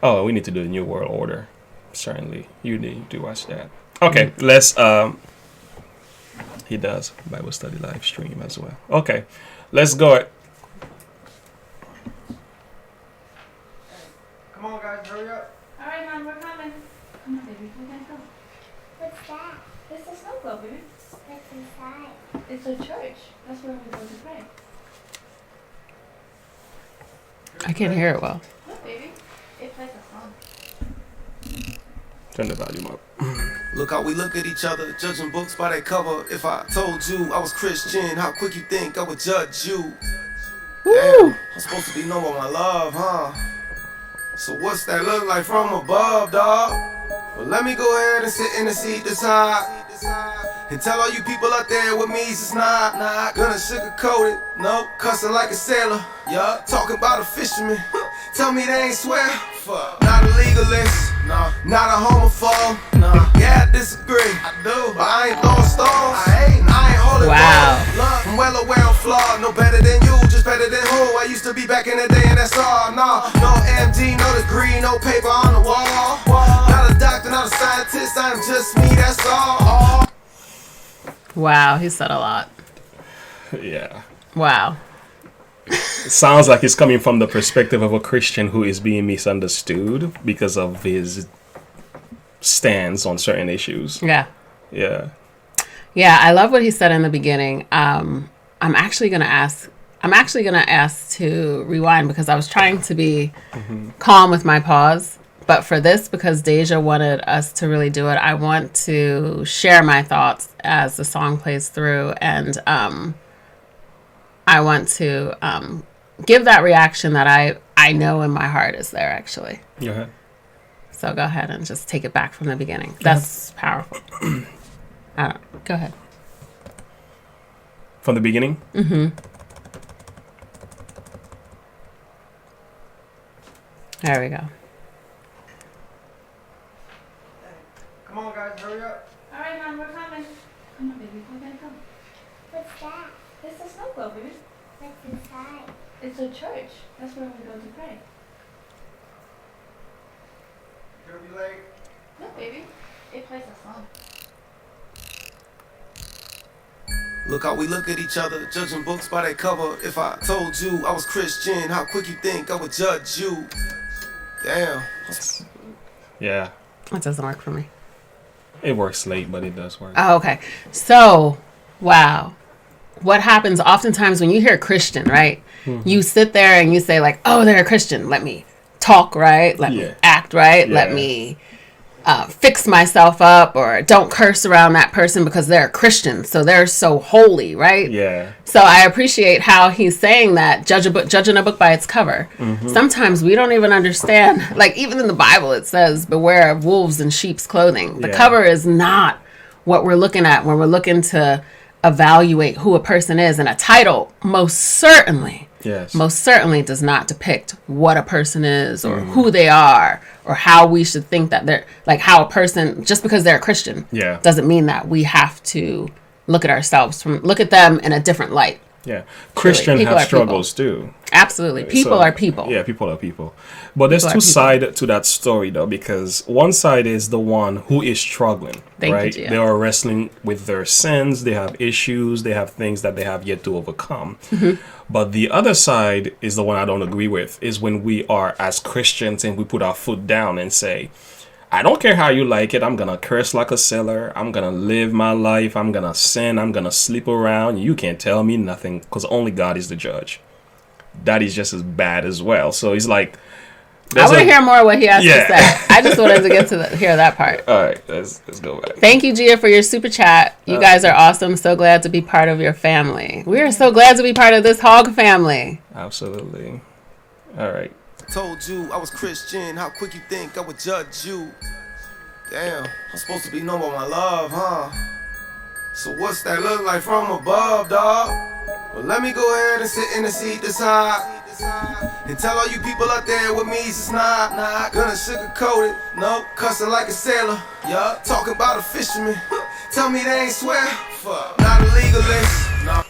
Oh, we need to do the New World Order. Certainly, you need to watch that. Okay, let's. He does Bible study live stream as well. Okay, let's go. Come on, guys, hurry up. All right, Mom, we're coming. Come on, baby, we gotta go. What's that? It's the snow globe, baby. What's inside? It's a church. That's where we go to pray. I can't hear it well. Look, baby. It plays a song. Turn the volume up. Look how we look at each other, judging books by their cover. If I told you I was Christian, how quick you think I would judge you? Damn, I'm supposed to be known by my love, huh? So what's that look like from above, dawg? Well, let me go ahead and sit in the seat that's high and tell all you people out there with me it's not gonna sugarcoat it. No, cussing like a sailor. Yeah, talking about a fisherman. Tell me they ain't swear. Fuck. Not a legalist. No. Not a homophobe. No. Yeah, I disagree. I do. But I ain't throwing stones. I ain't holding Wow. I'm well aware I'm flawed. No better than you, just better than who I used to be back in the day, and that's all. No MD, no degree, no paper on the wall. Not a doctor, not a scientist. I'm just me, that's all. Wow, he said a lot. Yeah. Wow. It sounds like it's coming from the perspective of a Christian who is being misunderstood because of his stance on certain issues. Yeah. Yeah. Yeah, I love what he said in the beginning. I'm actually gonna ask to rewind because I was trying to be calm with my pause. But for this, because Deja wanted us to really do it, I want to share my thoughts as the song plays through, and I want to give that reaction that I know in my heart is there, actually. Go ahead. So go ahead and just take it back from the beginning. That's powerful. Go ahead. From the beginning? Mm-hmm. There we go. Come on, guys, hurry up. All right, Mom, we're coming. Come on, baby, we gotta go. What's that? It's the snow globe, baby. What's inside? It's a church. That's where we go to pray. Gonna be late. Look, baby. It plays a song. Look how we look at each other, judging books by their cover. If I told you I was Christian, how quick you think I would judge you? Damn. Yeah. That doesn't work for me. It works late, but it does work. Oh, okay. So, wow. What happens oftentimes when you hear Christian, right? Mm-hmm. You sit there and you say like, oh, they're a Christian. Let me talk right. Let me act right. Let me fix myself up, or don't curse around that person because they're a Christian. So they're so holy, right? Yeah. So I appreciate how he's saying that, judging a book by its cover. Mm-hmm. Sometimes we don't even understand, like even in the Bible it says, beware of wolves in sheep's clothing. The cover is not what we're looking at when we're looking to evaluate who a person is. And a title most certainly does not depict what a person is, or who they are, or how we should think that they're, like how a person, just because they're a Christian, doesn't mean that we have to look at them in a different light. Yeah. Christians have struggles too. Absolutely. People are people. Yeah, people are people. But there's two sides to that story though, because one side is the one who is struggling, right? They are wrestling with their sins, they have issues, they have things that they have yet to overcome. Mm-hmm. But the other side is the one I don't agree with, is when we are as Christians and we put our foot down and say, I don't care how you like it. I'm going to curse like a sailor. I'm going to live my life. I'm going to sin. I'm going to sleep around. You can't tell me nothing because only God is the judge. That is just as bad as well. So he's like... I want to hear more of what he has to say. I just wanted to get to hear that part. All right, let's go back. Thank you, Gia, for your super chat. You guys are awesome. So glad to be part of your family. We are so glad to be part of this hog family. Absolutely. All right. Told you I was Christian, how quick you think I would judge you? Damn, I'm supposed to be known by my love, huh? So what's that look like from above, dawg? Well, let me go ahead and sit in the seat that's high and tell all you people out there with me it's not gonna sugarcoat it. No, cussing like a sailor. Yeah, talking about a fisherman. Tell me they ain't swear. Fuck, not a legalist. No.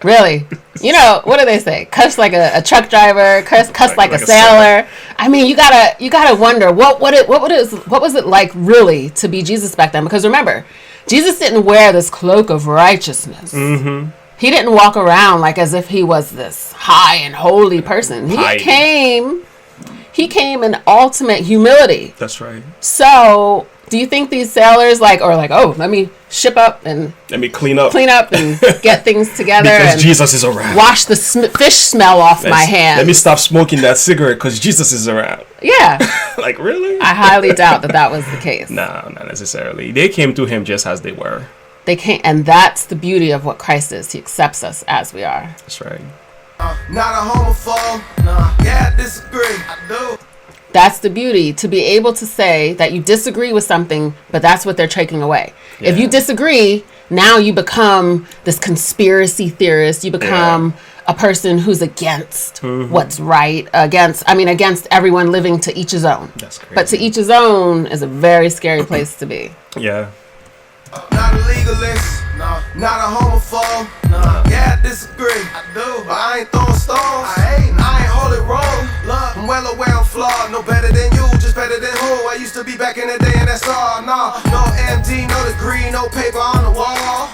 Really? You know, what do they say? Cuss like a truck driver, cuss like a sailor. I mean, you gotta wonder what was it like really to be Jesus back then? Because remember, Jesus didn't wear this cloak of righteousness. Mm-hmm. He didn't walk around like as if he was this high and holy person. He came in ultimate humility. That's right. So, do you think these sailors oh, let me ship up and let me clean up and get things together because and Jesus is around. Wash the fish smell off my hands. Let me stop smoking that cigarette because Jesus is around. Yeah. Like, really? I highly doubt that was the case. No, not necessarily. They came to him just as they were. They can't, and that's the beauty of what Christ is. He accepts us as we are. That's right. Not a homophobe. Nah. Yeah, I disagree. I do. That's the beauty, to be able to say that you disagree with something, but that's what they're taking away. Yeah. If you disagree, now you become this conspiracy theorist. You become a person who's against what's right, against everyone living to each his own. That's crazy. But to each his own is a very scary place to be. Yeah. Not a legalist, no. Not a homophobe, no. Yeah, I disagree, I do. But I ain't throwing stones, I ain't holding wrong. Look, I'm well aware I'm flawed. No better than you, just better than who I used to be back in the day, and that's all. No MD, no degree, no paper on the wall.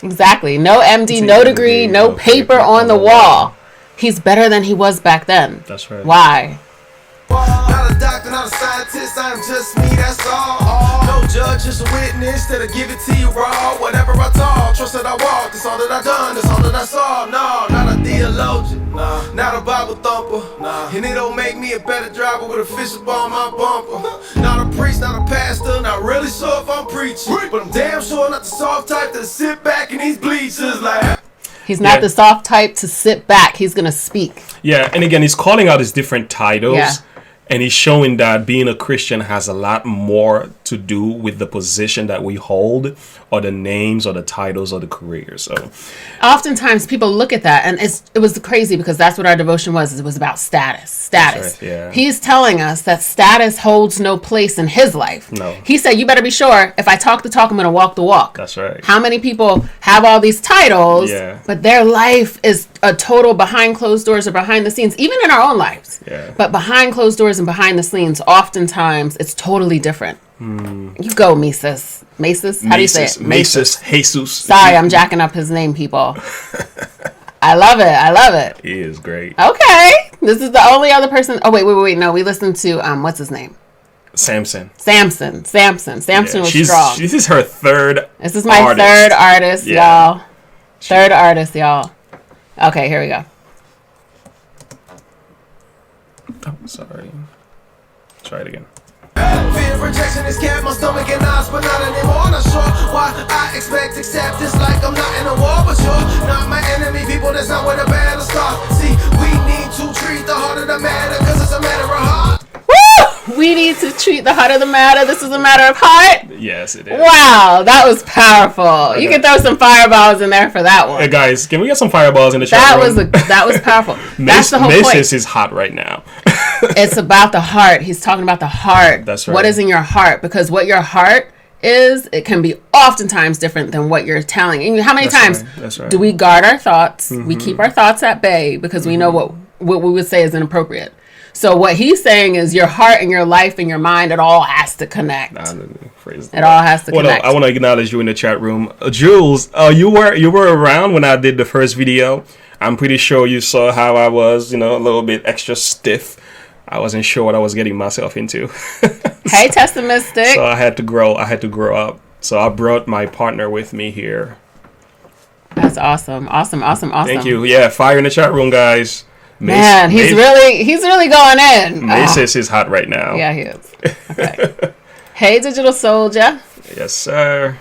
Exactly. No MD, no degree, no paper on the wall. He's better than he was back then. That's right. Why? Not a doctor, not a scientist, I'm just me, that's all. No judge, just a witness that'll give it to you raw. Whatever I talk, trust that I walk, that's all that I done, that's all that I saw. No, not a theologian, not a Bible thumper, and it don't make me a better driver with a fishing ball on my bumper. Not a priest, not a pastor, not really sure if I'm preaching, but I'm damn sure not the soft type to sit back in these bleachers like... He's not the soft type to sit back. He's going to speak. Yeah, and again, he's calling out his different titles. Yeah. And he's showing that being a Christian has a lot more to do with the position that we hold, or the names, or the titles, or the careers. So, oftentimes people look at that, and it was crazy because that's what our devotion was. It was about status. Right, yeah. He's telling us that status holds no place in his life. No. He said, "You better be sure. If I talk the talk, I'm going to walk the walk." That's right. How many people have all these titles, but their life is a total behind closed doors or behind the scenes, even in our own lives. Yeah. But behind closed doors and behind the scenes, oftentimes it's totally different. You go, Mesus. Mesus? How do you say it? Mesus. Jesus. Sorry, I'm jacking up his name, people. I love it. He is great. Okay. This is the only other person. Oh, wait. No, we listened to, what's his name? Samson was strong. This is her third This is my third artist, y'all. Third artist, y'all. Okay, here we go. Oh, sorry. Try it again. Fear of rejection is kept my stomach and eyes, but not anymore. Not sure why I expect acceptance like I'm not in a war, but you're not my enemy. People, that's not where the battle starts. See, we need to treat the heart of the matter, cause it's a matter of heart. Woo! We need to treat the heart of the matter. This is a matter of heart. Yes, it is. Wow, that was powerful. Okay. You can throw some fireballs in there for that one. Hey guys, can we get some fireballs in the chat room? That was powerful. That's the whole point. Mesus is hot right now. It's about the heart. He's talking about the heart. That's right. What is in your heart? Because what your heart is, it can be oftentimes different than what you're telling. And how many times do we guard our thoughts? Mm-hmm. We keep our thoughts at bay because we know what we would say is inappropriate. So what he's saying is your heart and your life and your mind, it all has to connect. It all has to connect. I want to acknowledge you in the chat room. Jules, you were around when I did the first video. I'm pretty sure you saw how I was, a little bit extra stiff. I wasn't sure what I was getting myself into. Hey, Testamistic. So I had to grow up. So I brought my partner with me here. That's awesome. Thank you. Yeah, fire in the chat room, guys. Man, he's really going in. Mesus is hot right now. Yeah, he is. Okay. Hey, Digital Soldier. Yes, sir.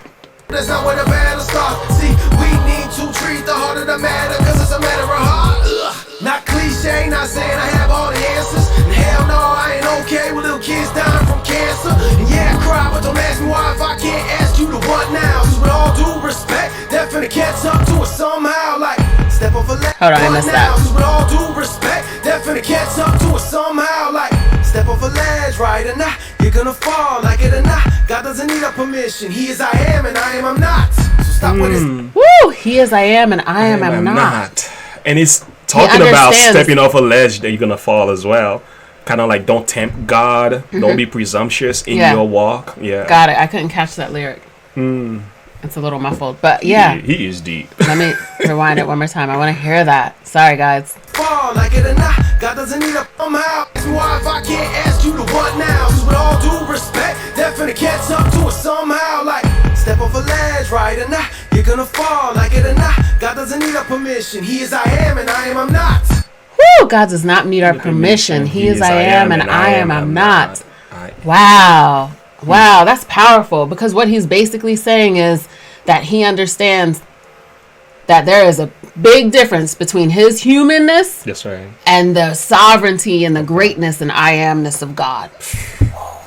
That's not where the battle starts. See, we need to treat the heart of the matter, cause it's a matter of heart. Not cliche, not saying I have all the answers. And hell no, I ain't okay with little kids dying from cancer. And yeah, I cry, but don't ask me why if I can't ask you to what now. Cause with all due respect, that finna catch up to us somehow. Like, step off a ledge. Hold on, I missed that. Cause with all due respect, that finna catch up to us somehow. Like, step off a ledge, right or not, you're gonna fall, like it or not. God doesn't need a permission. He is I am, and I am I'm not. So stop with this. Woo! He is I am, and I am I'm not. And he's talking about stepping off a ledge that you're gonna fall as well. kind of like don't tempt God, don't be presumptuous in your walk. Yeah, got it. I couldn't catch that lyric. It's a little muffled, but yeah, he is deep. Let me rewind it one more time. I want to hear that. Sorry, guys. Fall like it or not, God doesn't need a somehow. That's why if I can't ask you to what now, 'cause with all due respect, they're finna catch up to it somehow. Like step off a ledge, right or not, you're gonna fall like it or not. God doesn't need a permission. He is I am and I am I'm not. Woo! God does not need our permission. He is I am and I am I'm not. Wow. Wow, that's powerful, because what he's basically saying is that he understands that there is a big difference between his humanness and the sovereignty and the greatness and I amness of God.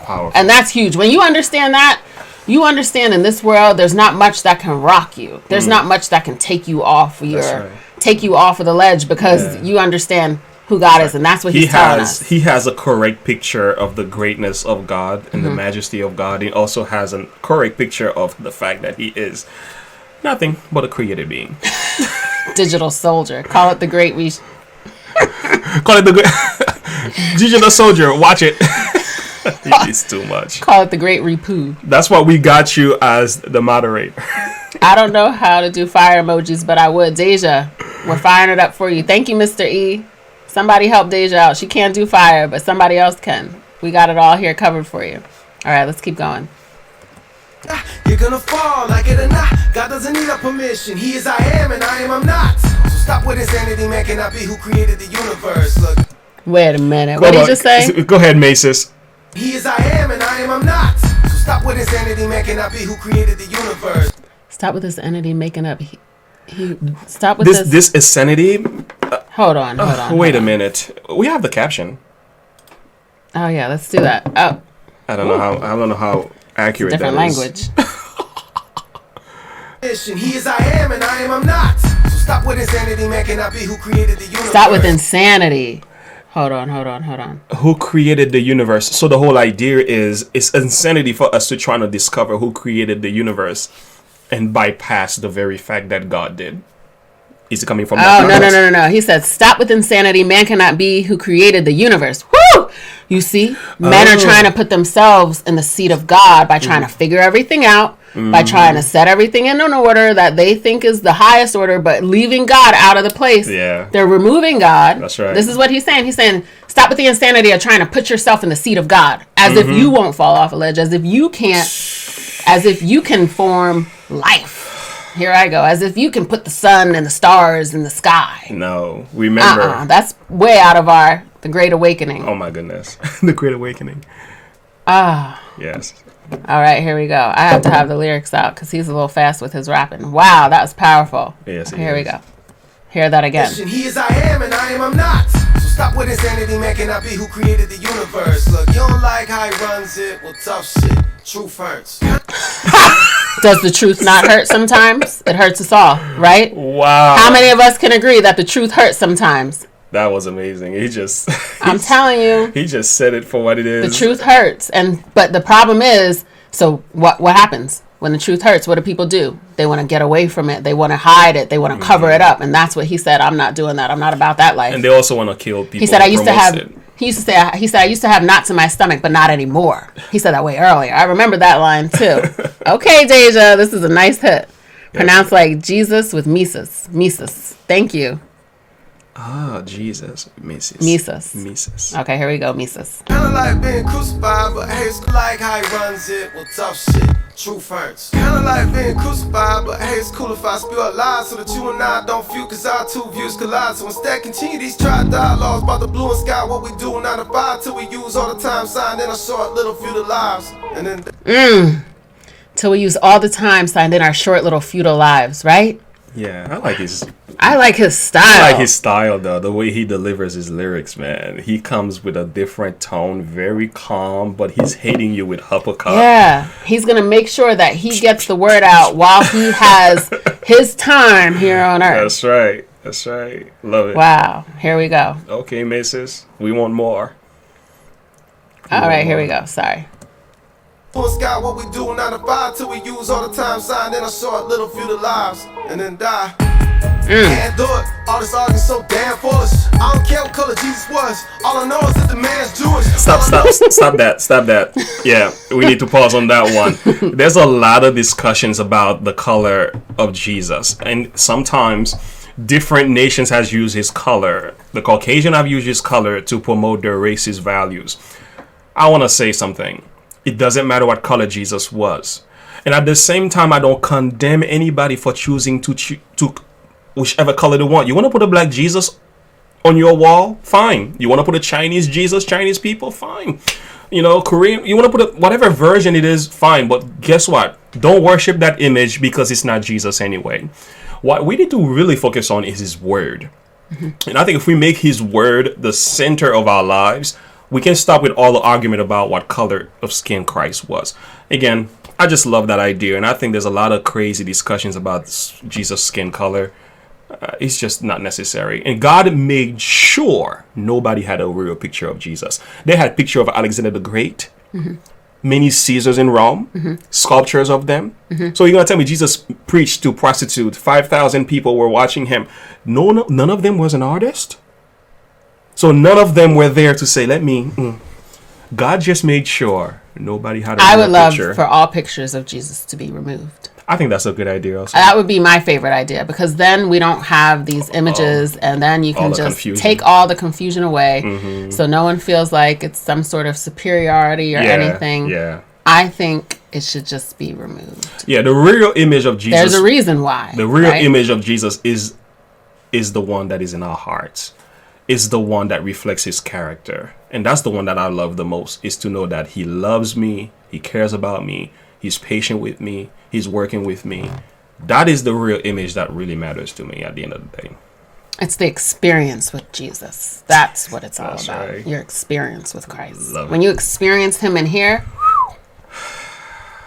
Powerful. And that's huge. When you understand that, you understand in this world there's not much that can rock you. There's not much that can take you off take you off of the ledge, because you understand who God is, and that's what he's telling us. He has a correct picture of the greatness of God and the majesty of God. He also has a correct picture of the fact that he is nothing but a created being. Digital soldier. Call it the great Call it the great digital soldier. Watch it. It's too much. Call it the great repoo. That's what we got you as the moderator. I don't know how to do fire emojis, but I would. Deja, we're firing it up for you. Thank you, Mr. E. Somebody help Deja out. She can't do fire, but somebody else can. We got it all here covered for you. All right, let's keep going. You're gonna fall like it or not. God doesn't need a permission. He is I am and I am I'm not. So stop with insanity, man. Cannot be who created the universe. Look. Wait a minute. What did you just say? Go ahead, Mesus. He is I am and I am I'm not. So stop with insanity, man. Cannot be who created the universe. Stop with this entity making up. Stop with this. This insanity. Hold on. Wait a minute. We have the caption. Oh yeah, let's do that. Oh. I don't know how accurate that is. Different language. He is I am and I am I'm not. So stop with insanity, man. Cannot be who created the universe. Stop with insanity. Hold on. Who created the universe? So the whole idea is it's insanity for us to try to discover who created the universe and bypass the very fact that God did. Is it coming from that? No. He said, stop with insanity. Man cannot be who created the universe. Woo! You see? Men are trying to put themselves in the seat of God by trying to figure everything out, by trying to set everything in an order that they think is the highest order, but leaving God out of the place. Yeah. They're removing God. That's right. This is what he's saying. He's saying, stop with the insanity of trying to put yourself in the seat of God, as if you won't fall off a ledge, as if you can form life. Here I go. As if you can put the sun and the stars in the sky. No. Remember. That's way out of the Great Awakening. Oh my goodness. The Great Awakening. Yes. All right, here we go. I have to have the lyrics out because he's a little fast with his rapping. Wow, that was powerful. Yes, here we go. Hear that again. He is I am and I am I'm not. So stop with insanity, man. Cannot be who created the universe. Look, you don't like how he runs it. Well, tough shit. Truth hurts. Does the truth not hurt sometimes? It hurts us all, right? Wow. How many of us can agree that the truth hurts sometimes? That was amazing. I'm telling you. He just said it for what it is. The truth hurts. But the problem is, so what happens? When the truth hurts, what do people do? They want to get away from it. They want to hide it. They want to cover it up. And that's what he said. I'm not doing that. I'm not about that life. And they also want to kill people. He said, I used to have knots in my stomach, but not anymore. He said that way earlier. I remember that line too. Okay, Deja, this is a nice hit. Pronounced like Jesus with Mesus. Mesus. Thank you. Ah, Jesus. Mesus. Okay, here we go, Mesus. Kinda like being crucified, but hey, it's like how he runs it. Well, tough shit. Truth hurts. Kinda like being crucified, but hey, it's cool if I spill a lie so that you and I don't feud, cause our two views collide. So instead, continue these tri dialogues about the blue and sky, what we do 9 to 5 till we use all the time signed in a short little feudal lives. And then till we use all the time signed in our short little feudal lives, right? Yeah, I like his style. I like his style, though. The way he delivers his lyrics, man. He comes with a different tone, very calm, but he's hitting you with uppercut. Yeah, he's going to make sure that he gets the word out while he has his time here on Earth. That's right. Love it. Wow, here we go. Okay, Mesus, we want more. All right, here we go. Sorry. Sky, what we do 9 to 5 till we use all the time signed in a short little feudal lives and then die. Can't do it. All this arguing so damn foolish. I don't care what color Jesus was. All I know is that the man's Jewish. Stop that. Yeah, we need to pause on that one. There's a lot of discussions about the color of Jesus, and sometimes different nations has used his color. The Caucasian have used his color to promote their racist values. I want to say something. It doesn't matter what color Jesus was. And at the same time, I don't condemn anybody for choosing to whichever color they want. You want to put a black Jesus on your wall? Fine. You want to put a Chinese Jesus, Chinese people? Fine. You know, Korean, you want to put whatever version it is? Fine. But guess what? Don't worship that image because it's not Jesus anyway. What we need to really focus on is his word. Mm-hmm. And I think if we make his word the center of our lives, we can stop with all the argument about what color of skin Christ was. Again, I just love that idea, and I think there's a lot of crazy discussions about Jesus' skin color. It's just not necessary. And God made sure nobody had a real picture of Jesus. They had a picture of Alexander the Great, many Caesars in Rome, sculptures of them. So you're going to tell me Jesus preached to prostitutes, 5,000 people were watching him. None of them was an artist? So none of them were there to say, God just made sure nobody had a real picture. I would love for all pictures of Jesus to be removed. I think that's a good idea also. That would be my favorite idea, because then we don't have these images, and then you can just take all the confusion away, so no one feels like it's some sort of superiority or anything. Yeah. I think it should just be removed. Yeah, the real image of Jesus. There's a reason why. The real image of Jesus is the one that is in our hearts. Is the one that reflects his character. And that's the one that I love the most, is to know that he loves me, he cares about me, he's patient with me, he's working with me. That is the real image that really matters to me at the end of the day. It's the experience with Jesus. That's what it's all about. Right. Your experience with Christ. When you experience him in here,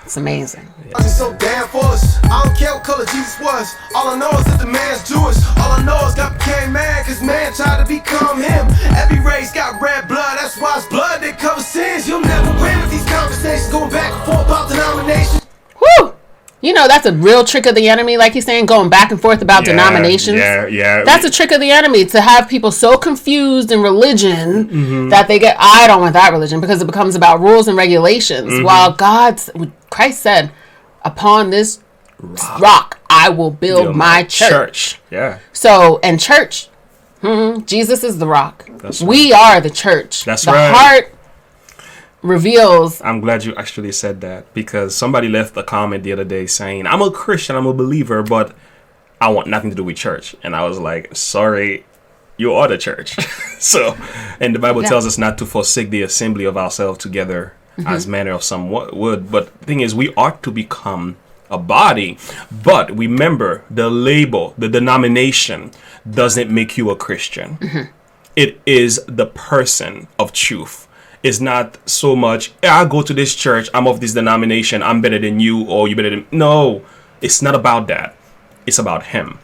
it's amazing. I'm just so damn foolish. I don't care what color Jesus was. All I know is that the man's Jewish. All I know is God became man, cause man tried to become him. Every race got red blood, that's why it's blood that covers sins. You'll never win with these conversations going back and forth about denominations. Whew! You know, that's a real trick of the enemy, like he's saying, going back and forth about denominations. Yeah. That's a trick of the enemy, to have people so confused in religion that they get, I don't want that religion, because it becomes about rules and regulations. While Christ said, upon this rock I will build my church. Yeah. So, and church, Jesus is the rock. That's right. We are the church. That's the right. heart reveals. I'm glad you actually said that, because somebody left a comment the other day saying, I'm a Christian, I'm a believer, but I want nothing to do with church. And I was like, sorry, you are the church. So, and the Bible tells us not to forsake the assembly of ourselves together as manner of some would. But the thing is, we ought to become a body. But remember, the label, the denomination doesn't make you a Christian. It is the person of truth. It's not so much, I go to this church, I'm of this denomination, I'm better than you, or you better than... No, it's not about that. It's about him.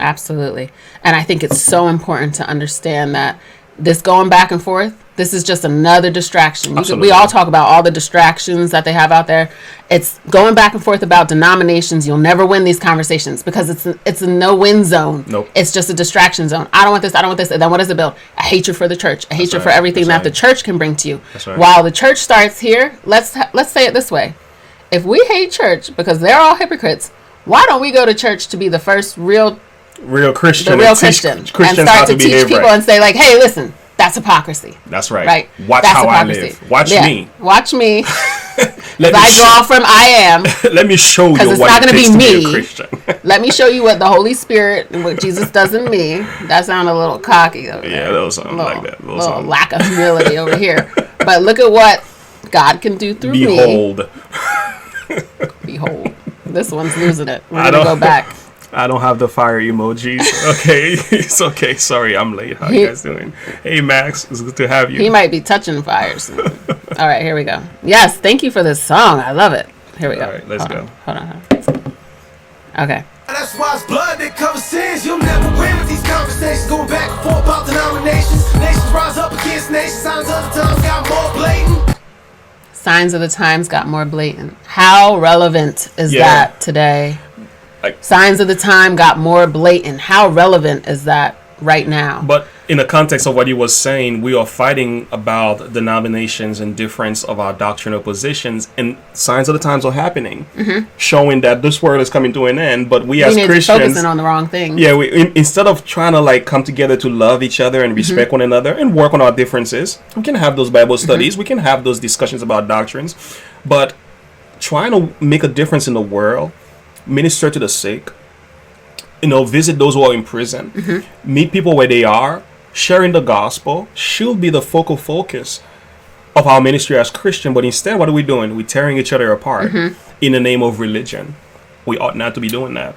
Absolutely. And I think it's so important to understand that this going back and forth, this is just another distraction. We all talk about all the distractions that they have out there. It's going back and forth about denominations. You'll never win these conversations, because it's a no-win zone. Nope. It's just a distraction zone. I don't want this. I don't want this. And then what does it build? A hatred for the church. A hatred for everything that the church can bring to you. While the church starts here, let's say it this way. If we hate church because they're all hypocrites, why don't we go to church to be the first real Christian, and start to teach people and say, like, hey, listen, that's hypocrisy. That's right. Right. Watch that's how hypocrisy. I live. Watch me. Watch me. I draw from I am. Let me show you because it's what not going to be me. A Christian. Let me show you what the Holy Spirit and what Jesus does in me. That sounded a little cocky over there. Yeah, a little something like that. A little lack of humility over here. But look at what God can do through me. Behold. This one's losing it. We're going to go back. I don't have the fire emojis. Okay. It's okay. Sorry, I'm late. How you guys doing? Hey, Max. It's good to have you. He might be touching fire soon. All right, here we go. Yes, thank you for this song. I love it. Here we go. All right, let's go. Hold on. Okay. That's why it's blood that covers sins. You'll never win with these conversations going back and forth about denominations. Nations rise up against nations. Signs of the times got more blatant. Signs of the times got more blatant. How relevant is that today? Like, signs of the time got more blatant. How relevant is that right now? But in the context of what he was saying, we are fighting about denominations and difference of our doctrinal positions, and signs of the times are happening, showing that this world is coming to an end. But we as need Christians, to focusing on the wrong thing. yeah, instead of trying to like come together to love each other and respect one another and work on our differences, we can have those Bible studies, we can have those discussions about doctrines, but trying to make a difference in the world, minister to the sick, visit those who are in prison, meet people where they are, sharing the gospel should be the focal focus of our ministry as Christian. But instead, what are we doing? We're tearing each other apart in the name of religion. We ought not to be doing that.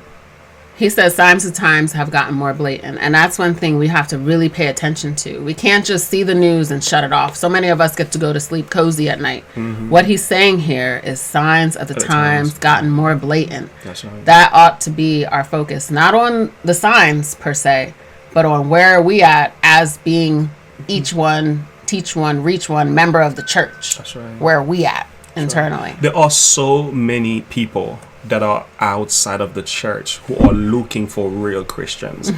He says signs of times have gotten more blatant, and that's one thing we have to really pay attention to. We can't just see the news and shut it off. So many of us get to go to sleep cozy at night. What he's saying here is signs of the times gotten more blatant. That's right. That ought to be our focus, not on the signs per se, but on where are we at as being each one, teach one, reach one member of the church. That's right. Where are we at internally? There are so many people that are outside of the church who are looking for real Christians.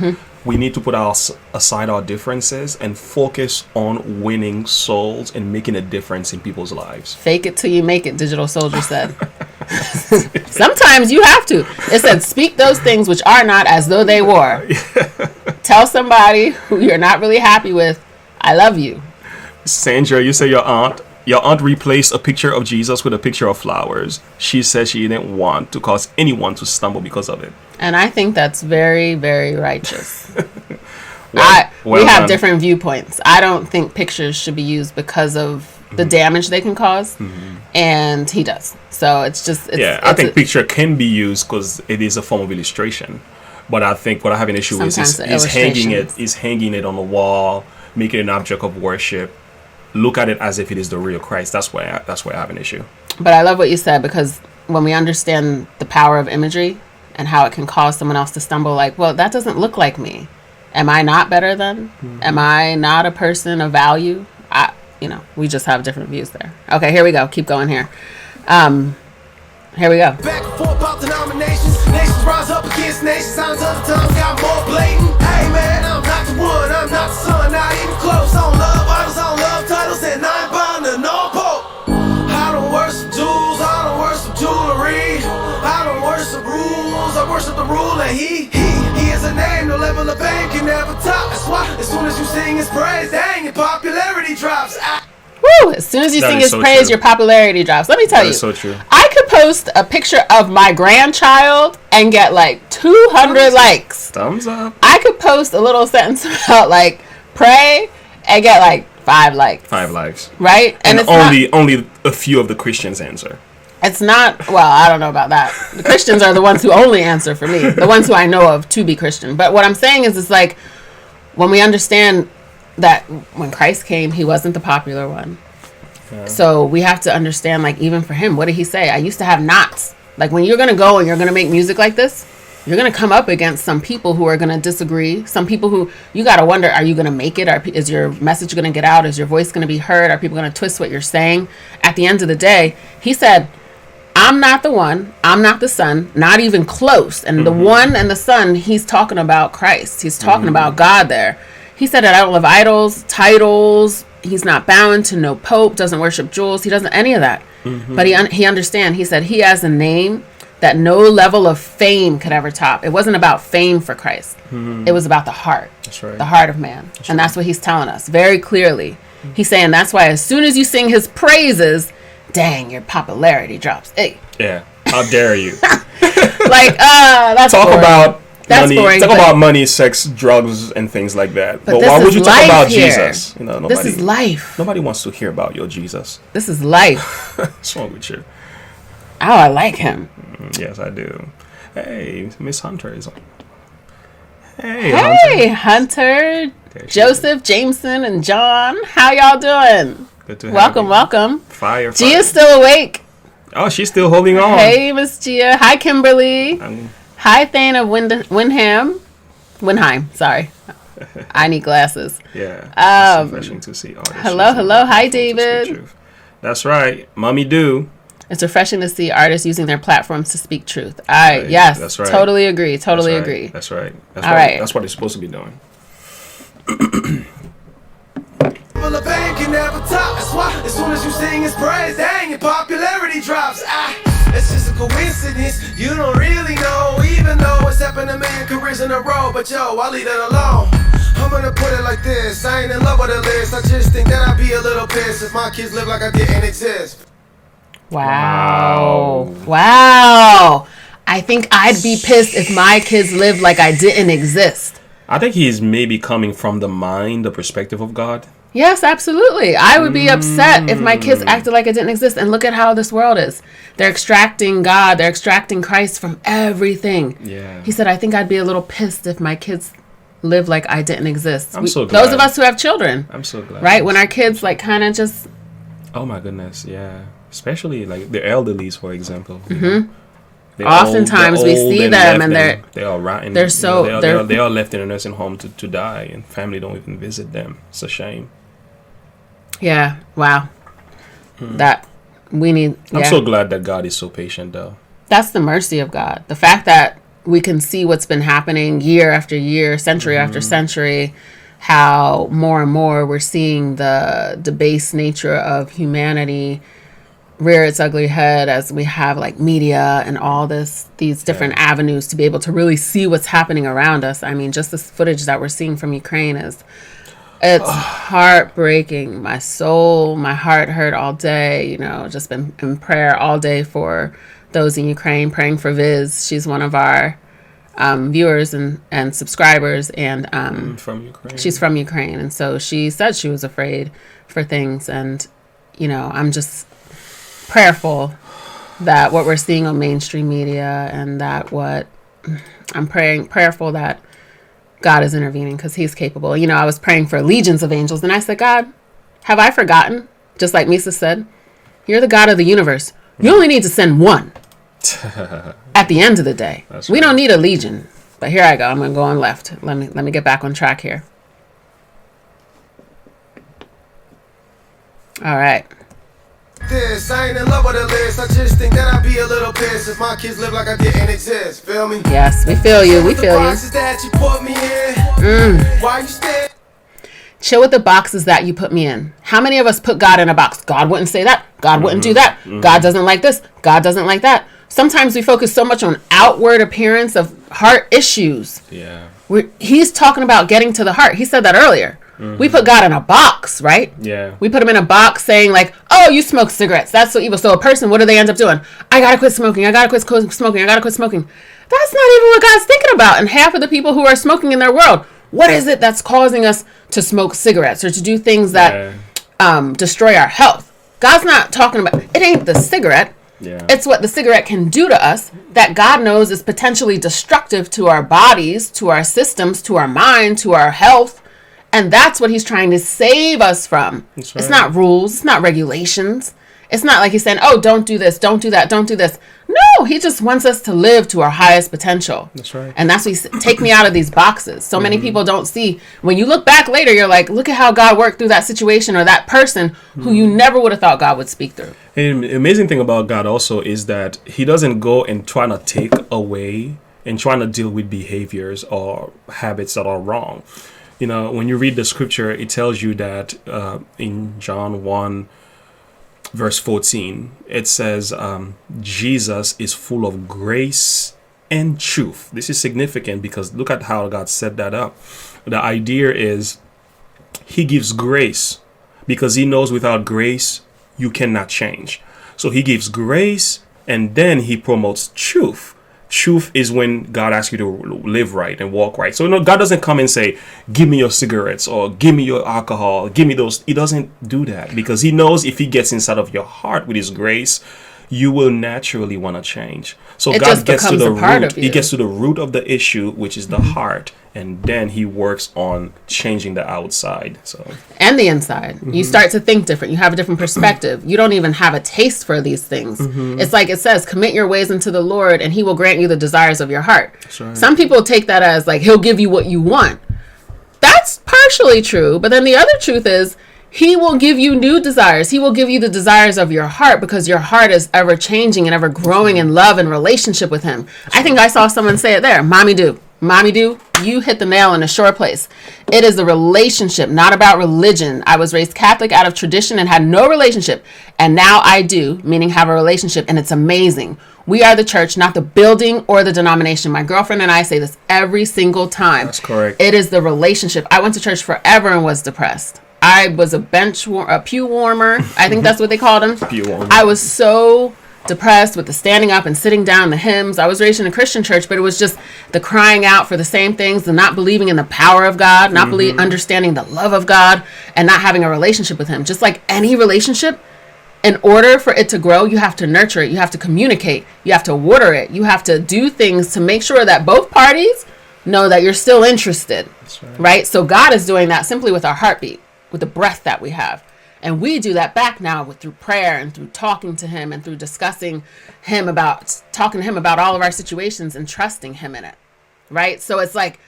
We need to put aside our differences and focus on winning souls and making a difference in people's lives. Fake it till you make it, Digital Soldier said. Sometimes you have to. It said, speak those things which are not as though they were. Tell somebody who you're not really happy with, I love you. Sandra, you say your aunt replaced a picture of Jesus with a picture of flowers. She said she didn't want to cause anyone to stumble because of it. And I think that's very, very righteous. Well we have done. different viewpoints. I don't think pictures should be used because of the damage they can cause. And he does. So it's just... I think picture can be used because it is a form of illustration. But I think what I have an issue with is hanging it on the wall, making it an object of worship. Look at it as if it is the real Christ. That's where I have an issue. But I love what you said, because when we understand the power of imagery and how it can cause someone else to stumble, like, well, that doesn't look like me. Am I not better then? Am I not a person of value? We just have different views there. Okay, here we go. Keep going here. Here we go. Back and forth about denominations. Nations rise up against nations. Signs of the times got more blatant. Hey man, I'm not the one, I'm not the son, not even close. I don't love idols, I don't love titles, and I ain't bound to no pope. I don't worship jewels, I don't worship jewelry. I don't worship rules, I worship the ruler. He is a name, no level of fame can never top. That's why as soon as you sing his praise, dang, your popularity drops. Woo! As soon as you sing his praise, your popularity drops. Let me tell you. That is so true. I could post a picture of my grandchild and get like 200 likes. Thumbs up. I could post a little sentence about like pray and get like 5 likes. 5 likes. Right? And it's only a few of the Christians answer. It's not, well, I don't know about that. The Christians are the ones who only answer for me. The ones who I know of to be Christian. But what I'm saying is, it's like, when we understand that when Christ came, he wasn't the popular one. Yeah. So we have to understand, like, even for him, what did he say? I used to have knots. Like, when you're going to go and you're going to make music like this, you're going to come up against some people who are going to disagree. Some people who, you got to wonder, are you going to make it? Is your message going to get out? Is your voice going to be heard? Are people going to twist what you're saying? At the end of the day, he said, I'm not the one. I'm not the son. Not even close. And the one and the son, he's talking about Christ. He's talking about God there. He said that I don't love idols, titles. He's not bound to no pope, doesn't worship jewels. He doesn't any of that. But he understands. He said he has a name that no level of fame could ever top. It wasn't about fame for Christ. It was about the heart. That's right. The heart of man. And that's what he's telling us very clearly. He's saying that's why as soon as you sing his praises, dang, your popularity drops. Hey. Yeah. How dare you? Like, that's talk boring. about that's money. Boring, talk about money, sex, drugs, and things like that. But why would you talk about here. Jesus? This is life. Nobody wants to hear about your Jesus. This is life. What's wrong with you? Oh, I like him. Yes, I do. Hey, Miss Hunter is on. Hey, Hunter. Joseph, Jameson, and John. How y'all doing? Good to have welcome, you. welcome. Fire. Gia's still awake. Oh, she's still holding on. Hey, Miss Gia. Hi, Kimberly. Hi, Thane of Windheim. Sorry. I need glasses. Yeah. Refreshing to see artists. Hello. Hi, David. That's right. Mommy do. It's refreshing to see artists using their platforms to speak truth. Right. Yes, That's right. Totally agree. Totally That's right. agree. That's right. That's what they're supposed to be doing. Well, a band can never top. That's why as soon as you sing his praise, dang, your popularity drops. It's just a coincidence. You don't really know, even though it's happened a million careers in a row. But yo, I'll leave it alone. I'm gonna put it like this. I ain't in love with a list. I just think that I'd be a little pissed if my kids live like I didn't exist. Wow. I think I'd be pissed if my kids lived like I didn't exist. I think he's maybe coming from the perspective of God. Yes, absolutely. I would be upset if my kids acted like I didn't exist. And look at how this world is. They're extracting God. They're extracting Christ from everything. Yeah. He said, I think I'd be a little pissed if my kids live like I didn't exist. I'm so glad. Those of us who have children. I'm so glad. Right? When our kids like kind of just... Oh my goodness, yeah. Especially like the elderlies, for example. Mm-hmm. Oftentimes we see them and they are rotten. They're so... They are left in a nursing home to die, and family don't even visit them. It's a shame. Yeah, wow. That we need... Yeah. I'm so glad that God is so patient, though. That's the mercy of God. The fact that we can see what's been happening year after year, century after century, how more and more we're seeing the debased nature of humanity rear its ugly head as we have like media and all these different avenues to be able to really see what's happening around us. I mean, just this footage that we're seeing from Ukraine it's heartbreaking. My soul, my heart hurt all day, just been in prayer all day for those in Ukraine, praying for Viz. She's one of our viewers and subscribers, and from Ukraine. She's from Ukraine, and so she said she was afraid for things, and I'm just prayerful that what we're seeing on mainstream media and that I'm prayerful that God is intervening because he's capable. I was praying for legions of angels, and I said, God, have I forgotten? Just like Mesus said, you're the God of the universe. You only need to send one at the end of the day. That's we right. don't need a legion. But here I go. I'm going to go on left. Let me get back on track here. All right. I ain't in love with a list. I just think that I'd be a little pissed if my kids live like I didn't exist. Feel me? Yes, we feel you. We feel you. That you put me in. Why you stay? Chill with the boxes that you put me in. How many of us put God in a box? God wouldn't say that. God wouldn't do that. God doesn't like this. God doesn't like that. Sometimes we focus so much on outward appearance of heart issues. Yeah. He's talking about getting to the heart. He said that earlier. We put God in a box, right? Yeah. We put him in a box saying like, oh, you smoke cigarettes. That's so evil. So a person, what do they end up doing? I got to quit smoking. I got to quit smoking. I got to quit smoking. That's not even what God's thinking about. And half of the people who are smoking in their world, what is it that's causing us to smoke cigarettes or to do things that destroy our health? God's not talking about, it ain't the cigarette. Yeah. It's what the cigarette can do to us that God knows is potentially destructive to our bodies, to our systems, to our mind, to our health. And that's what he's trying to save us from. That's right. It's not rules. It's not regulations. It's not like he's saying, oh, don't do this, don't do that, don't do this. No, he just wants us to live to our highest potential. That's right. And that's what he's take me out of these boxes. So many people don't see. When you look back later, you're like, look at how God worked through that situation or that person who you never would have thought God would speak through. And the amazing thing about God also is that he doesn't go and try to take away and trying to deal with behaviors or habits that are wrong. When you read the scripture, it tells you that in John 1, verse 14, it says, Jesus is full of grace and truth. This is significant because look at how God set that up. The idea is he gives grace because he knows without grace, you cannot change. So he gives grace and then he promotes truth. Truth is when God asks you to live right and walk right. So God doesn't come and say, give me your cigarettes or give me your alcohol, give me those. He doesn't do that because he knows if he gets inside of your heart with his grace, you will naturally want to change. So God gets to the root. He gets to the root of the issue, which is the heart, and then he works on changing the outside. And the inside. You start to think different. You have a different perspective. You don't even have a taste for these things. It's like it says, commit your ways unto the Lord and he will grant you the desires of your heart. Right. Some people take that as like he'll give you what you want. That's partially true. But then the other truth is He will give you new desires. He will give you the desires of your heart because your heart is ever changing and ever growing in love and relationship with him. I think I saw someone say it there. Mommy do. Mommy do. You hit the nail in a sure place. It is a relationship, not about religion. I was raised Catholic out of tradition and had no relationship. And now I do, meaning have a relationship. And it's amazing. We are the church, not the building or the denomination. My girlfriend and I say this every single time. That's correct. It is the relationship. I went to church forever and was depressed. I was a pew warmer. I think that's what they called them. Pew warmer. I was so depressed with the standing up and sitting down, the hymns. I was raised in a Christian church, but it was just the crying out for the same things, the not believing in the power of God, not understanding the love of God, and not having a relationship with him. Just like any relationship, in order for it to grow, you have to nurture it. You have to communicate. You have to water it. You have to do things to make sure that both parties know that you're still interested. That's right? So God is doing that simply with our heartbeat, with the breath that we have. And we do that back now through prayer and through talking to him and through talking to him about all of our situations and trusting him in it. Right? So it's like,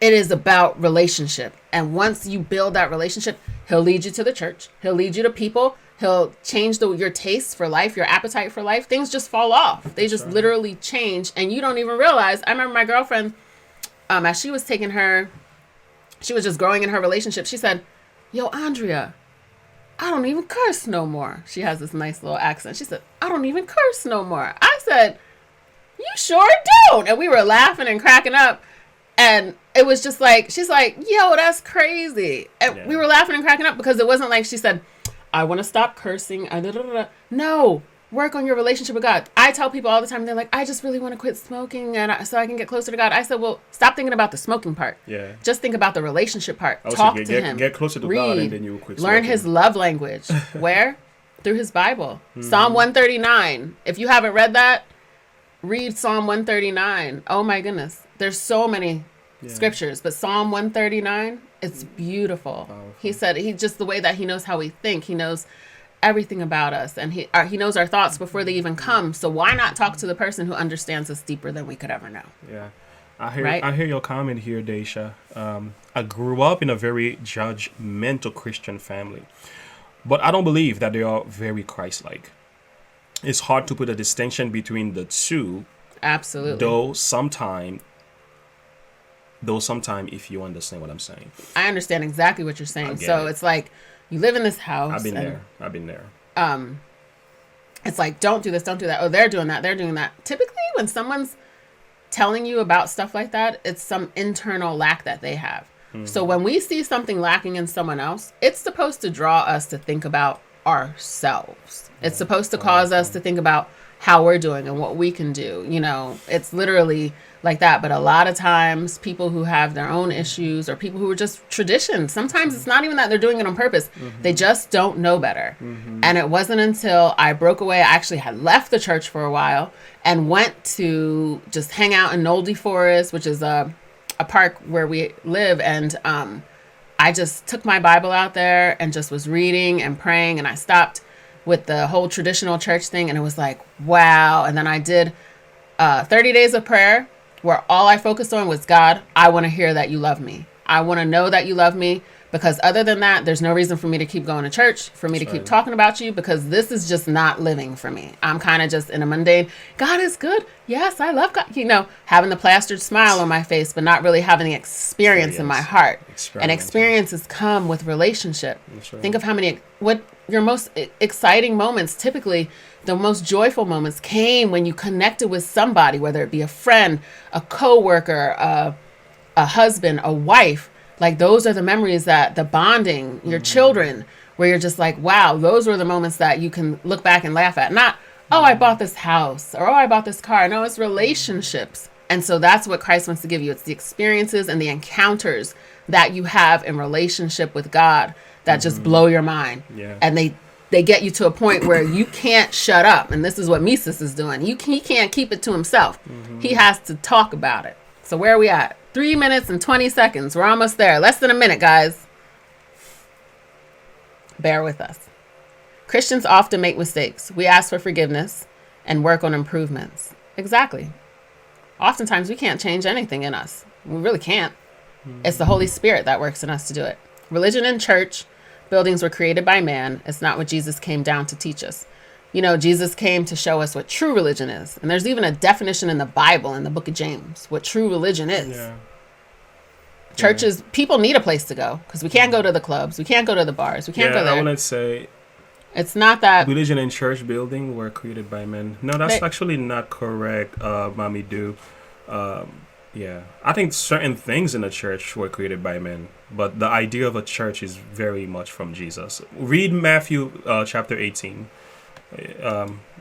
it is about relationship. And once you build that relationship, he'll lead you to the church. He'll lead you to people. He'll change your taste for life, your appetite for life. Things just fall off. They just literally change. And you don't even realize. I remember my girlfriend, as she was just growing in her relationship. She said, yo, Andrea, I don't even curse no more. She has this nice little accent. She said, I don't even curse no more. I said, you sure don't. And we were laughing and cracking up. And it was just like, she's like, yo, that's crazy. And we were laughing and cracking up because it wasn't like she said, I want to stop cursing. No, work on your relationship with God. I tell people all the time, they're like, I just really want to quit smoking so I can get closer to God. I said, well, stop thinking about the smoking part. Yeah. Just think about the relationship part. Talk to him. Get closer to God and then you will quit smoking. Learn his love language. Where? Through his Bible. Psalm 139. If you haven't read that, read Psalm 139. Oh my goodness. There's so many scriptures, but Psalm 139, it's beautiful. Powerful. He said just the way that he knows how we think. He knows everything about us, and he knows our thoughts before they even come. So why not talk to the person who understands us deeper than we could ever know? Yeah, I hear your comment here, Daisha. I grew up in a very judgmental Christian family, but I don't believe that they are very Christ-like. It's hard to put a distinction between the two. Absolutely. Though sometime, if you understand what I'm saying. I understand exactly what you're saying. So it's like, you live in this house. I've been there. It's like, don't do this, don't do that. Oh, they're doing that. Typically, when someone's telling you about stuff like that, it's some internal lack that they have. Mm-hmm. So when we see something lacking in someone else, it's supposed to draw us to think about ourselves. It's supposed to cause us to think about how we're doing and what we can do. You know, it's literally like that. But a lot of times people who have their own issues or people who are just tradition, sometimes it's not even that they're doing it on purpose. Mm-hmm. They just don't know better. Mm-hmm. And it wasn't until I broke away, I actually had left the church for a while and went to just hang out in Nolde Forest, which is a park where we live. And I just took my Bible out there and just was reading and praying. And I stopped with the whole traditional church thing. And it was like, wow. And then I did 30 days of prayer where all I focused on was, God, I want to hear that you love me. I want to know that you love me, because other than that, there's no reason for me to keep going to church, for me to keep talking about you, because this is just not living for me. I'm kind of just in a mundane, God is good. Yes, I love God. You know, having the plastered smile on my face, but not really having the experience in my heart. And experiences come with relationship. Think of what your most exciting moments, typically the most joyful moments, came when you connected with somebody, whether it be a friend, a coworker, a husband, a wife. Like, those are the memories, that the bonding, your children, where you're just like, wow, those were the moments that you can look back and laugh at. Not, oh, I bought this house, or oh, I bought this car. No, it's relationships. And so that's what Christ wants to give you. It's the experiences and the encounters that you have in relationship with God that just blow your mind. Yeah. And they get you to a point where you can't shut up. And this is what Mesus is doing. He can't keep it to himself. Mm-hmm. He has to talk about it. So where are we at? 3 minutes and 20 seconds. We're almost there. Less than a minute, guys. Bear with us. Christians often make mistakes. We ask for forgiveness and work on improvements. Exactly. Oftentimes we can't change anything in us. We really can't. Mm-hmm. It's the Holy Spirit that works in us to do it. Religion and church Buildings were created by man. It's not what Jesus came down to teach us. You know, Jesus came to show us what true religion is. And there's even a definition in the Bible, in the book of James, what true religion is. Yeah. Churches, people need a place to go because we can't go to the clubs. We can't go to the bars. We can't go there. I wouldn't say it's not that religion and church building were created by men. No, that's actually not correct, Mommy Do. Yeah, I think certain things in the church were created by men, but the idea of a church is very much from Jesus. Read Matthew chapter 18.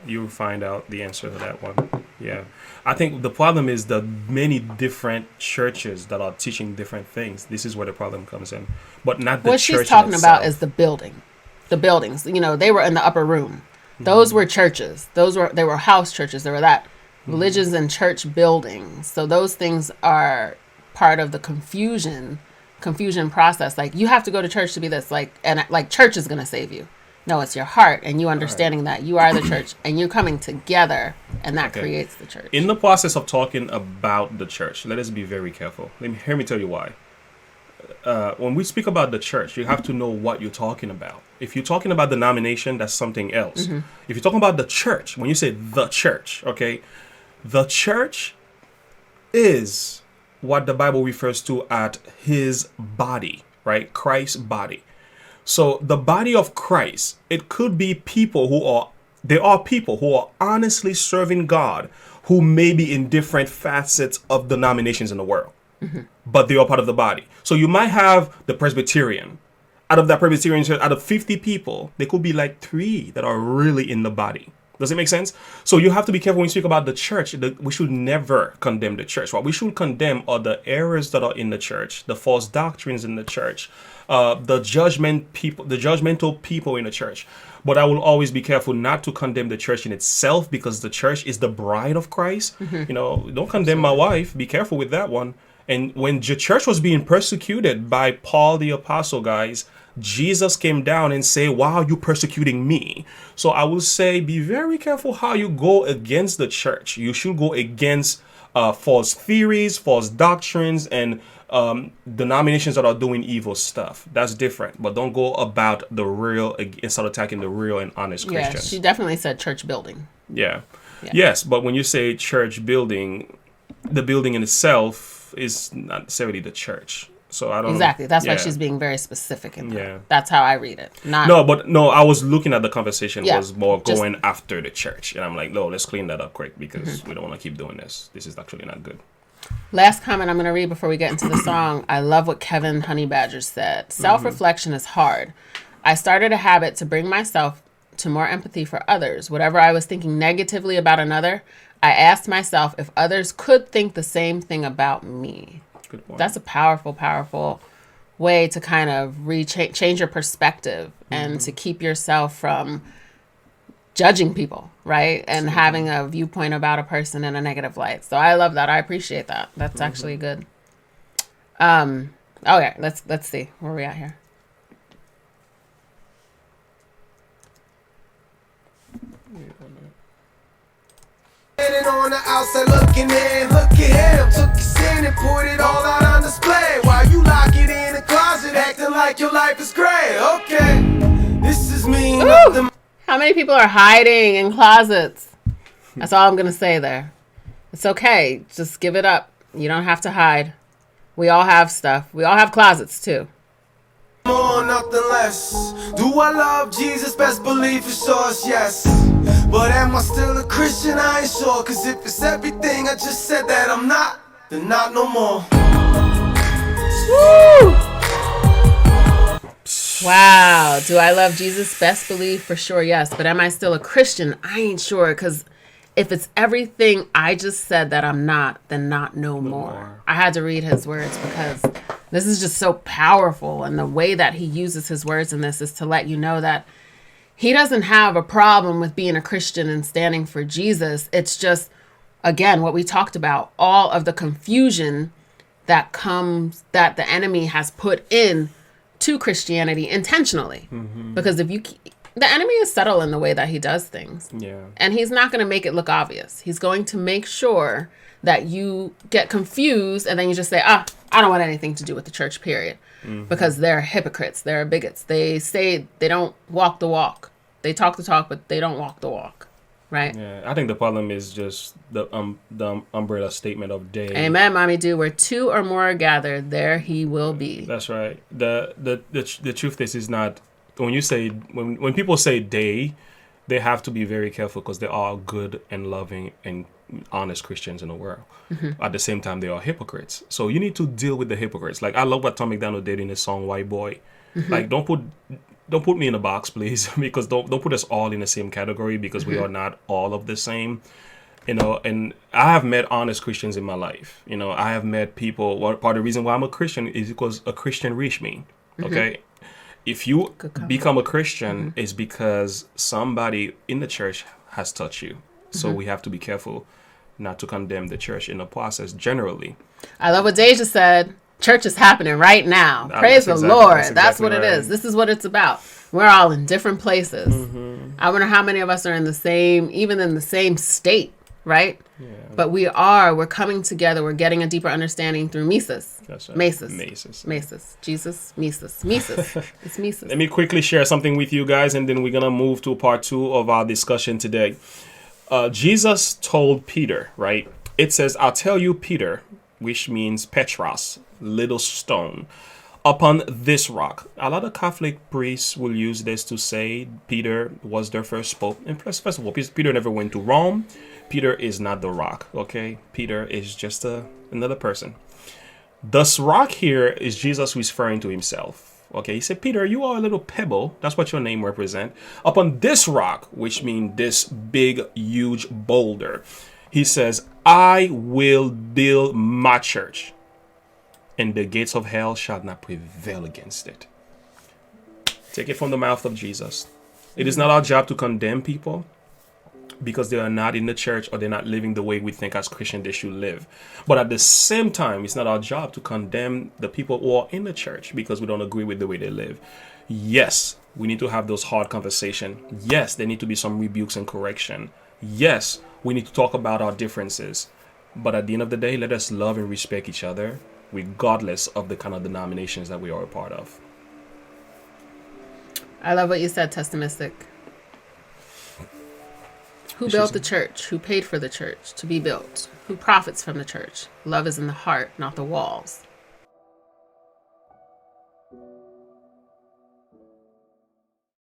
You'll find out the answer to that one. Yeah. I think the problem is the many different churches that are teaching different things. This is where the problem comes in. But not the church. What she's talking about is the building. The buildings. You know, they were in the upper room. Those were churches. They were house churches. They were that. Religions and church buildings. So those things are part of the confusion process. Like, you have to go to church to be this. Like church is going to save you. No, it's your heart and you understanding that you are the church and you're coming together, and that creates the church. In the process of talking about the church, let us be very careful. Hear me tell you why. When we speak about the church, you have to know what you're talking about. If you're talking about denomination, that's something else. If you're talking about the church, when you say the church, okay, the church is what the Bible refers to as his body, right? Christ's body. So the body of Christ, it could be people there are people who are honestly serving God, who may be in different facets of denominations in the world, but they are part of the body. So you might have the Presbyterian. Out of that Presbyterian church, out of 50 people, there could be like 3 that are really in the body. Does it make sense? So you have to be careful when you speak about the church. We should never condemn the church. What we should condemn are the errors that are in the church, the false doctrines in the church, the judgmental people in the church. But I will always be careful not to condemn the church in itself, because the church is the bride of Christ. You know, don't condemn my wife. Be careful with that one. And when the church was being persecuted by Paul the apostle, guys, Jesus came down and say, "Wow, you persecuting me." So I will say, be very careful how you go against the church. You should go against false theories, false doctrines, and denominations that are doing evil stuff. That's different. But don't go about the real and start attacking the real and honest Christians. Yeah, she definitely said church building. Yeah. Yes, but when you say church building, the building in itself is not necessarily the church. So I don't exactly. That's why she's being very specific in that. Yeah. That's how I read it. I was looking at the conversation was more going after the church, and I'm like, no, let's clean that up quick, because we don't want to keep doing this. This is actually not good. Last comment I'm going to read before we get into the song. I love what Kevin Honeybadger said. Self-reflection is hard. I started a habit to bring myself to more empathy for others. Whatever I was thinking negatively about another, I asked myself if others could think the same thing about me. Good point. That's a powerful, powerful way to kind of change your perspective and to keep yourself from judging people, right? And having a viewpoint about a person in a negative light. So I love that. I appreciate that. That's actually good. Okay, let's see where we at here. On the outside looking in, look at him. Took your sin and put it all out on display. While you lock it in a closet, acting like your life is great. Okay, this is me. How many people are hiding in closets? That's all I'm gonna say there. It's okay. Just give it up. You don't have to hide. We all have stuff. We all have closets too. More, nothing less. Do I love Jesus? Best believe for sure, yes. But am I still a Christian? I ain't sure. Cause if it's everything I just said that I'm not, then not no more. Woo! Wow. Do I love Jesus? Best believe for sure, yes. But am I still a Christian? I ain't sure. Cause if it's everything I just said that I'm not, then not no more. I had to read his words because this is just so powerful. And the way that he uses his words in this is to let you know that he doesn't have a problem with being a Christian and standing for Jesus. It's just, again, what we talked about, all of the confusion that comes, that the enemy has put in to Christianity intentionally. Because the enemy is subtle in the way that he does things. Yeah. And he's not going to make it look obvious. He's going to make sure that you get confused and then you just say, I don't want anything to do with the church, period. Because they're hypocrites. They're bigots. They say they don't walk the walk. They talk the talk, but they don't walk the walk. Right? Yeah, I think the problem is just the umbrella statement of day. Amen, Mommy Do. Where two or more are gathered, there he will be. That's right. The truth is not, when you say, when people say they have to be very careful because they are good and loving and honest Christians in the world. At the same time, they are hypocrites. So you need to deal with the hypocrites. Like, I love what Tom McDonald did in his song White Boy. Like, don't put me in a box, please, because don't put us all in the same category, because we are not all of the same. And I have met honest Christians in my life. I have met people. Part of the reason why I'm a Christian is because a Christian reached me. Okay. If you become a Christian, it's because somebody in the church has touched you. So we have to be careful not to condemn the church in the process generally. I love what Deja said. Church is happening right now. Praise the Lord. That's what it is. This is what it's about. We're all in different places. I wonder how many of us are in the same state, right? Yeah. But we're coming together. We're getting a deeper understanding through Mesus. That's right. Mesus. Jesus, Mesus. It's Mesus. Let me quickly share something with you guys, and then we're going to move to part 2 of our discussion today. Jesus told Peter, right? It says, I'll tell you, Peter, which means Petros, little stone, upon this rock. A lot of Catholic priests will use this to say Peter was their first pope. And first of all, Peter never went to Rome. Peter is not the rock, okay? Peter is just another person. This rock here is Jesus referring to himself. Okay, he said, Peter, you are a little pebble. That's what your name represents. Upon this rock, which means this big, huge boulder, he says, I will build my church, and the gates of hell shall not prevail against it. Take it from the mouth of Jesus. It is not our job to condemn people because they are not in the church or they're not living the way we think as Christians they should live. But at the same time, it's not our job to condemn the people who are in the church because we don't agree with the way they live. Yes, we need to have those hard conversations. Yes, there need to be some rebukes and correction. Yes, we need to talk about our differences. But at the end of the day, let us love and respect each other, regardless of the kind of denominations that we are a part of. I love what you said, Testamistic. Who built the church? Who paid for the church to be built? Who profits from the church? Love is in the heart, not the walls.